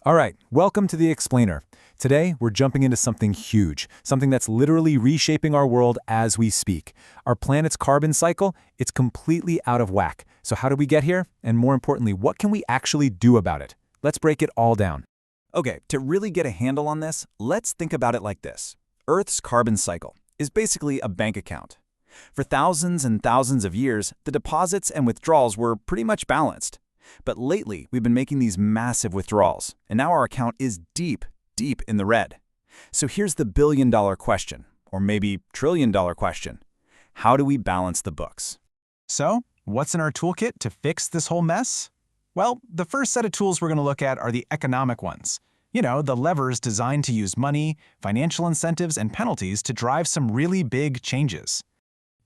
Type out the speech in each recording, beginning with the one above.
All right, welcome to The Explainer. Today, we're jumping into something huge, something that's literally reshaping our world as we speak. Our planet's carbon cycle, it's completely out of whack. So how did we get here? And more importantly, what can we actually do about it? Let's break it all down. Okay, to really get a handle on this, let's think about it like this. Earth's carbon cycle is basically a bank account. For thousands and thousands of years, the deposits and withdrawals were pretty much balanced. But lately, we've been making these massive withdrawals, and now our account is deep in the red. So here's the billion-dollar question, or maybe trillion-dollar question. How do we balance the books? So, what's in our toolkit to fix this whole mess? Well, the first set of tools we're going to look at are the economic ones. You know, the levers designed to use money, financial incentives, and penalties to drive some really big changes.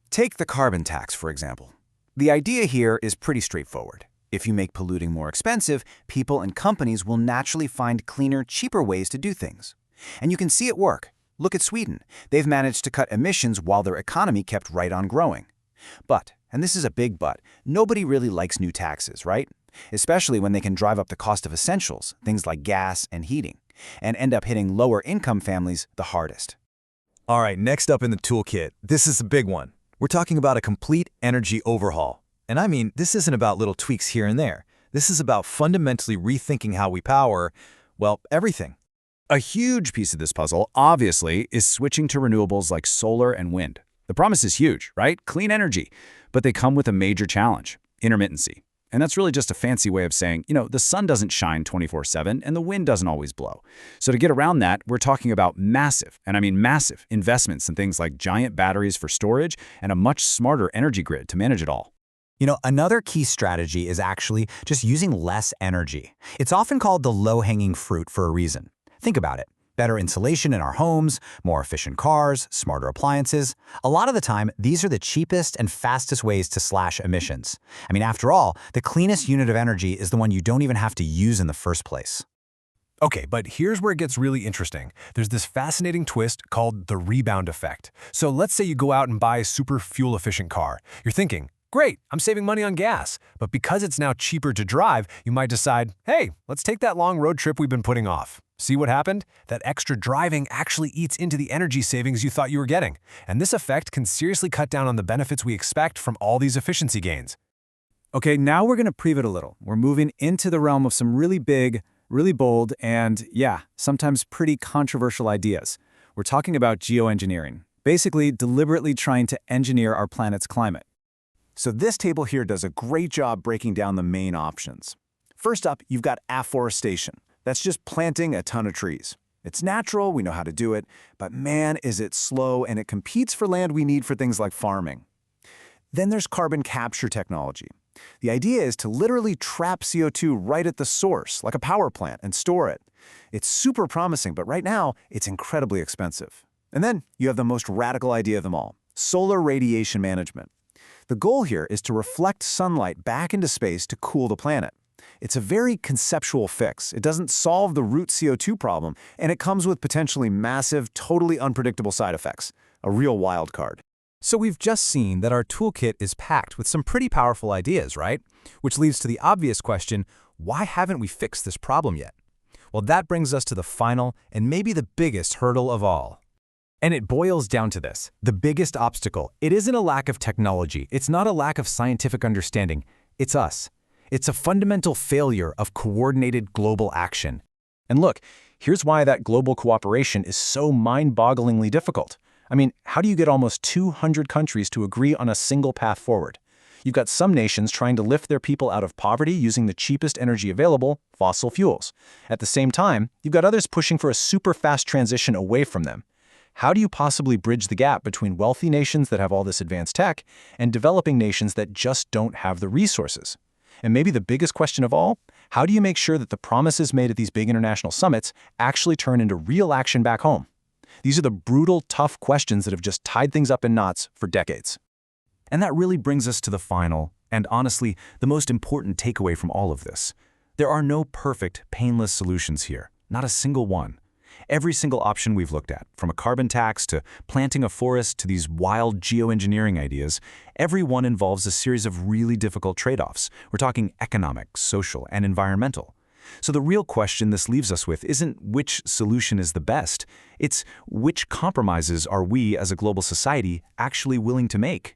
Take the carbon tax, for example. The idea here is pretty straightforward. If you make polluting more expensive, people and companies will naturally find cleaner, cheaper ways to do things. And you can see it work. Look at Sweden. They've managed to cut emissions while their economy kept right on growing. But, and this is a big but, nobody really likes new taxes, right? Especially when they can drive up the cost of essentials, things like gas and heating, and end up hitting lower-income families the hardest. All right, next up in the toolkit, this is a big one. We're talking about a complete energy overhaul. And I mean, this isn't about little tweaks here and there. This is about fundamentally rethinking how we power, well, everything. A huge piece of this puzzle, obviously, is switching to renewables like solar and wind. The promise is huge, right? Clean energy. But they come with a major challenge, intermittency. And that's really just a fancy way of saying, the sun doesn't shine 24/7 and the wind doesn't always blow. So to get around that, we're talking about massive, and I mean massive, investments in things like giant batteries for storage and a much smarter energy grid to manage it all. Another key strategy is actually just using less energy. It's often called the low-hanging fruit for a reason. Think about it. Better insulation in our homes, more efficient cars, smarter appliances. A lot of the time, these are the cheapest and fastest ways to slash emissions. I mean, after all, the cleanest unit of energy is the one you don't even have to use in the first place. Okay, but here's where it gets really interesting. There's this fascinating twist called the rebound effect. So let's say you go out and buy a super fuel-efficient car. You're thinking, great, I'm saving money on gas. But because it's now cheaper to drive, you might decide, hey, let's take that long road trip we've been putting off. See what happened? That extra driving actually eats into the energy savings you thought you were getting. And this effect can seriously cut down on the benefits we expect from all these efficiency gains. Okay, now we're going to preview it a little. We're moving into the realm of some really big, really bold, and sometimes pretty controversial ideas. We're talking about geoengineering, basically deliberately trying to engineer our planet's climate. So this table here does a great job breaking down the main options. First up, you've got afforestation. That's just planting a ton of trees. It's natural, we know how to do it, but man, is it slow, and it competes for land we need for things like farming. Then there's carbon capture technology. The idea is to literally trap CO2 right at the source, like a power plant, and store it. It's super promising, but right now, it's incredibly expensive. And then you have the most radical idea of them all, solar radiation management. The goal here is to reflect sunlight back into space to cool the planet. It's a very conceptual fix. It doesn't solve the root CO2 problem, and it comes with potentially massive, totally unpredictable side effects. A real wild card. So we've just seen that our toolkit is packed with some pretty powerful ideas, right? Which leads to the obvious question, why haven't we fixed this problem yet? Well, that brings us to the final and maybe the biggest hurdle of all. And it boils down to this. The biggest obstacle, it isn't a lack of technology. It's not a lack of scientific understanding. It's us. It's a fundamental failure of coordinated global action. And look, here's why that global cooperation is so mind-bogglingly difficult. I mean, how do you get almost 200 countries to agree on a single path forward? You've got some nations trying to lift their people out of poverty using the cheapest energy available, fossil fuels. At the same time, you've got others pushing for a super fast transition away from them. How do you possibly bridge the gap between wealthy nations that have all this advanced tech and developing nations that just don't have the resources? And maybe the biggest question of all, how do you make sure that the promises made at these big international summits actually turn into real action back home? These are the brutal, tough questions that have just tied things up in knots for decades. And that really brings us to the final, and honestly, the most important takeaway from all of this. There are no perfect, painless solutions here, not a single one. Every single option we've looked at, from a carbon tax to planting a forest to these wild geoengineering ideas, every one involves a series of really difficult trade-offs. We're talking economic, social, and environmental. So the real question this leaves us with isn't which solution is the best, it's which compromises are we as a global society actually willing to make?